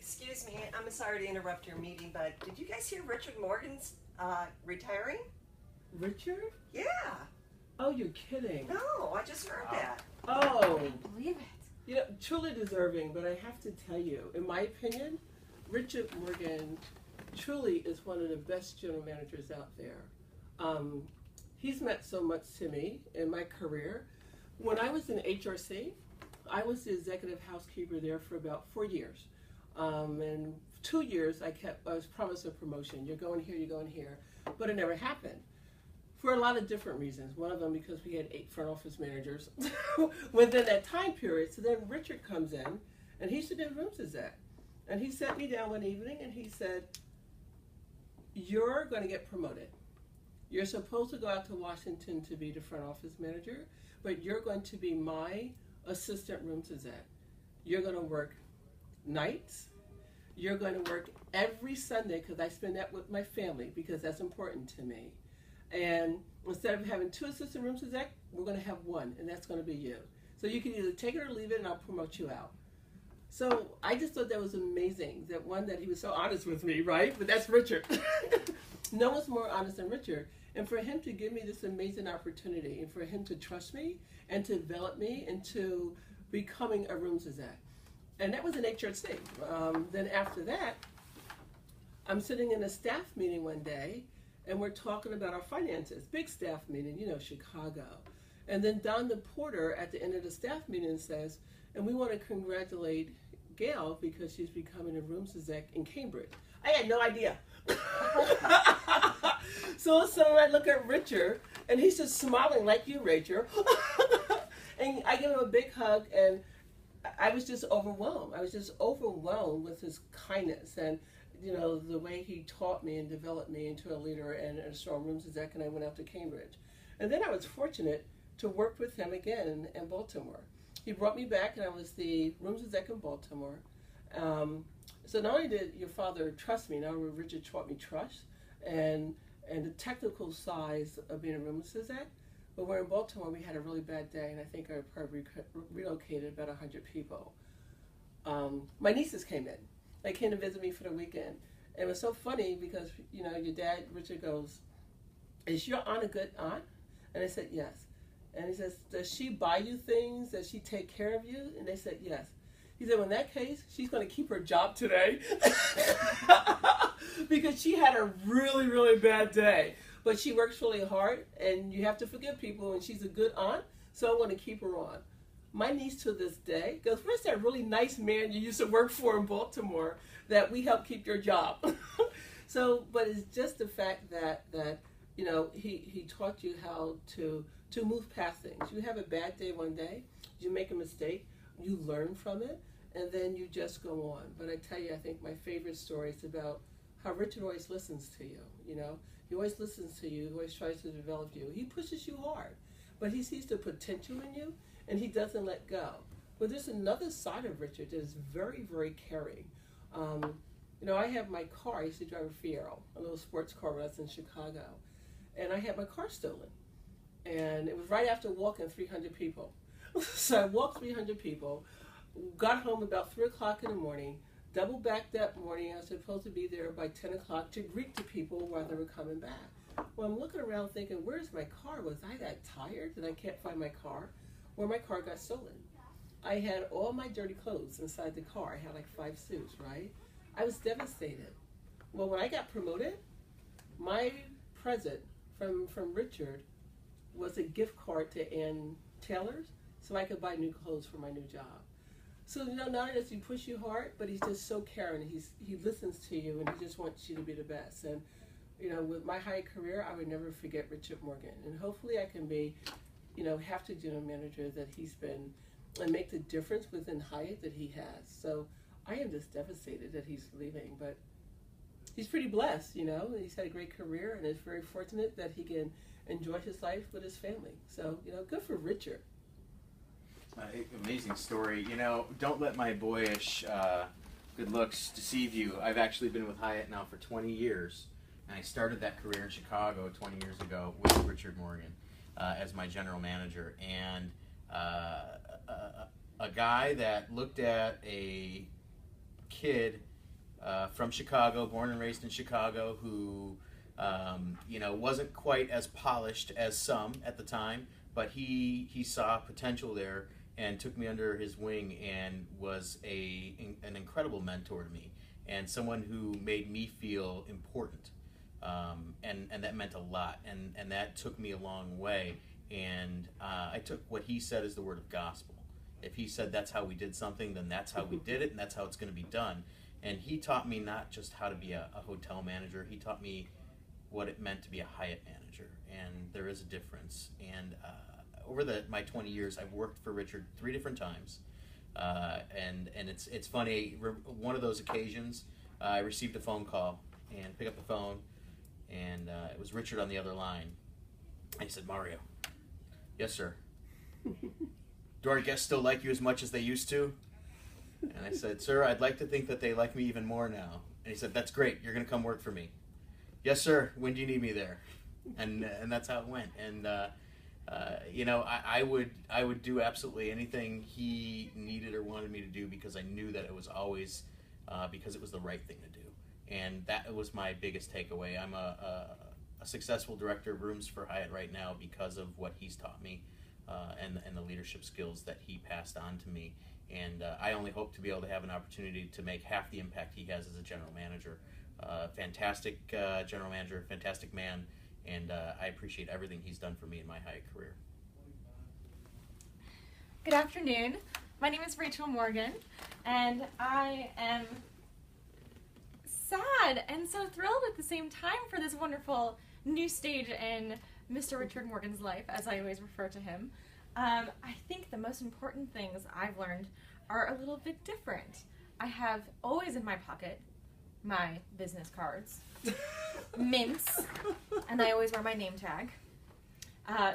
Excuse me, I'm sorry to interrupt your meeting, but did you guys hear Richard Morgan's retiring? Richard? Yeah. Oh, you're kidding. No, I just heard that. Oh. I can't believe it. You know, truly deserving, but I have to tell you, in my opinion, Richard Morgan truly is one of the best general managers out there. He's meant so much to me in my career. When I was in HRC, I was the executive housekeeper there for about 4 years. And 2 years I was promised a promotion. You're going here, you're going here. But it never happened. For a lot of different reasons. One of them because we had 8 front office managers within that time period. So then Richard comes in, and he used to be in rooms as that. And he sat me down one evening and he said, "You're going to get promoted. You're supposed to go out to Washington to be the front office manager, but you're going to be my assistant room exec. You're going to work nights. You're going to work every Sunday because I spend that with my family because that's important to me. And instead of having 2 assistant room exec, we're going to have 1, and that's going to be you. So you can either take it or leave it, and I'll promote you out." So I just thought that was amazing, that he was so honest with me, right? But that's Richard. No one's more honest than Richard. And for him to give me this amazing opportunity, and for him to trust me and to develop me into becoming a rooms exec. And that was in HRC. Then after that, I'm sitting in a staff meeting one day, and we're talking about our finances. Big staff meeting, you know, Chicago. And then Donna Porter at the end of the staff meeting says, "And we want to congratulate Gail because she's becoming a rooms exec in Cambridge." I had no idea. So I look at Richard, and he's just smiling like you, Rachel. And I give him a big hug, and I was just overwhelmed. I was just overwhelmed with his kindness and, you know, the way he taught me and developed me into a leader and a strong rooms exec, and I went out to Cambridge. And then I was fortunate to work with him again in Baltimore. He brought me back, and I was the rooms exec in Baltimore. So not only did your father trust me, now Richard taught me trust and the technical size of being a rooms exec. But we're in Baltimore, we had a really bad day, and I think I probably relocated about 100 people. My nieces came in. They came to visit me for the weekend. And it was so funny because, you know, your dad, Richard, goes, "Is your aunt a good aunt?" And I said, "Yes." And he says, "Does she buy you things? Does she take care of you?" And they said, "Yes." He said, "Well, in that case, she's going to keep her job today." Because she had a really, really bad day. But she works really hard, and you have to forgive people, and she's a good aunt, so I want to keep her on. My niece to this day goes, "Where's that really nice man you used to work for in Baltimore that we helped keep your job?" So, but it's just the fact that you know, he taught you how to move past things. You have a bad day one day, you make a mistake, you learn from it, and then you just go on. But I tell you, I think my favorite story is about how Richard always listens to you, you know. He always listens to you, he always tries to develop you. He pushes you hard, but he sees the potential in you, and he doesn't let go. But there's another side of Richard that is very, very caring. You know, I have my car, I used to drive a Fiero, a little sports car when I was in Chicago, and I had my car stolen. And it was right after walking 300 people. So I walked 300 people, got home about 3 o'clock in the morning, double back that morning. I was supposed to be there by 10 o'clock to greet the people while they were coming back. Well, I'm looking around thinking, where's my car? Was I that tired that I can't find my car? Well, my car got stolen. I had all my dirty clothes inside the car. I had like 5 suits, right? I was devastated. Well, when I got promoted, my present from Richard was a gift card to Ann Taylor's so I could buy new clothes for my new job. So, you know, not only does he push you hard, but he's just so caring. He listens to you, and he just wants you to be the best. And, you know, with my Hyatt career, I would never forget Richard Morgan. And hopefully I can be, you know, half the general manager that he's been and make the difference within Hyatt that he has. So I am just devastated that he's leaving, but he's pretty blessed, you know. He's had a great career and is very fortunate that he can enjoy his life with his family. So, you know, good for Richard. Amazing story. You know, don't let my boyish good looks deceive you. I've actually been with Hyatt now for 20 years, and I started that career in Chicago 20 years ago with Richard Morgan as my general manager. And a guy that looked at a kid from Chicago, born and raised in Chicago, who wasn't quite as polished as some at the time, but he saw potential there and took me under his wing and was an incredible mentor to me and someone who made me feel important. And that meant a lot, and that took me a long way. And I took what he said as the word of gospel. If he said that's how we did something, then that's how we did it, and that's how it's going to be done. And he taught me not just how to be a hotel manager, he taught me what it meant to be a Hyatt manager, and there is a difference. And over my 20 years, I've worked for Richard 3 different times, and it's funny. One of those occasions, I received a phone call and picked up the phone, and it was Richard on the other line. And he said, "Mario." "Yes, sir." "Do our guests still like you as much as they used to?" And I said, "Sir, I'd like to think that they like me even more now." And he said, "That's great. You're going to come work for me." "Yes, sir. When do you need me there?" And that's how it went. And I would do absolutely anything he needed or wanted me to do because I knew that it was always because it was the right thing to do. And that was my biggest takeaway. I'm a successful director of rooms for Hyatt right now because of what he's taught me and the leadership skills that he passed on to me. And I only hope to be able to have an opportunity to make half the impact he has as a general manager. Fantastic general manager, fantastic man, and I appreciate everything he's done for me in my Hyatt career. Good afternoon. My name is Rachel Morgan, and I am sad and so thrilled at the same time for this wonderful new stage in Mr. Richard Morgan's life, as I always refer to him. I think the most important things I've learned are a little bit different. I have always in my pocket my business cards, mints, and I always wear my name tag.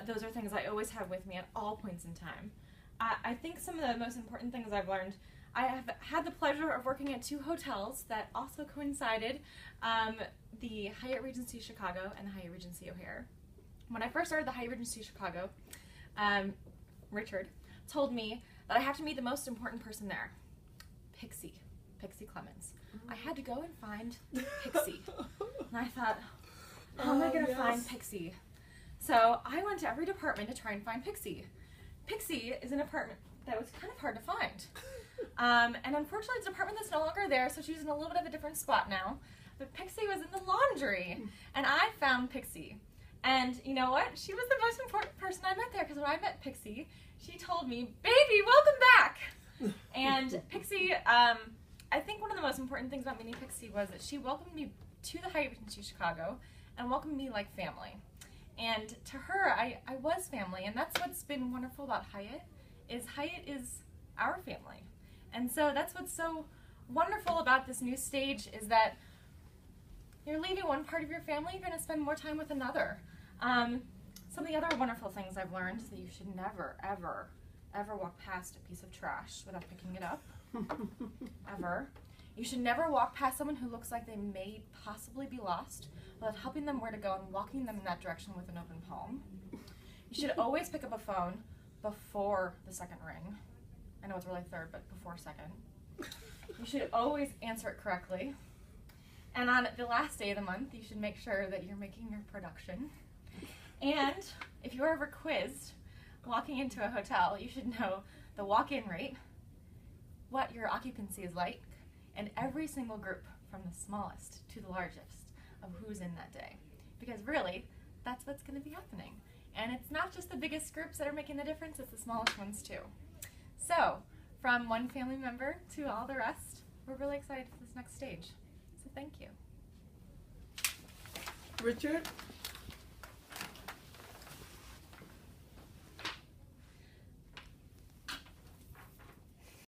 Those are things I always have with me at all points in time. I think some of the most important things I've learned, I have had the pleasure of working at 2 hotels that also coincided, the Hyatt Regency Chicago and the Hyatt Regency O'Hare. When I first started the Hyatt Regency Chicago, Richard told me that I have to meet the most important person there, Pixie Clemens. I had to go and find Pixie. And I thought, how am I going to find Pixie? So I went to every department to try and find Pixie. Pixie is an apartment that was kind of hard to find. And unfortunately, it's a department that's no longer there, so she's in a little bit of a different spot now. But Pixie was in the laundry, and I found Pixie. And you know what? She was the most important person I met there, because when I met Pixie, she told me, "Baby, welcome back!" And Pixie, I think one of the most important things about meeting Pixie was that she welcomed me to the Hyatt Regency Chicago and welcomed me like family. And to her, I was family, and that's what's been wonderful about Hyatt is our family. And so that's what's so wonderful about this new stage is that you're leaving one part of your family, you're going to spend more time with another. Some of the other wonderful things I've learned is that you should never, ever, ever walk past a piece of trash without picking it up. Ever. You should never walk past someone who looks like they may possibly be lost without helping them where to go and walking them in that direction with an open palm. You should always pick up a phone before the second ring. I know it's really third, but before second. You should always answer it correctly. And on the last day of the month, you should make sure that you're making your production. And if you're ever quizzed walking into a hotel, you should know the walk-in rate, what your occupancy is like, and every single group from the smallest to the largest of who's in that day. Because really, that's what's going to be happening. And it's not just the biggest groups that are making the difference, it's the smallest ones too. So, from one family member to all the rest, we're really excited for this next stage. So thank you. Richard,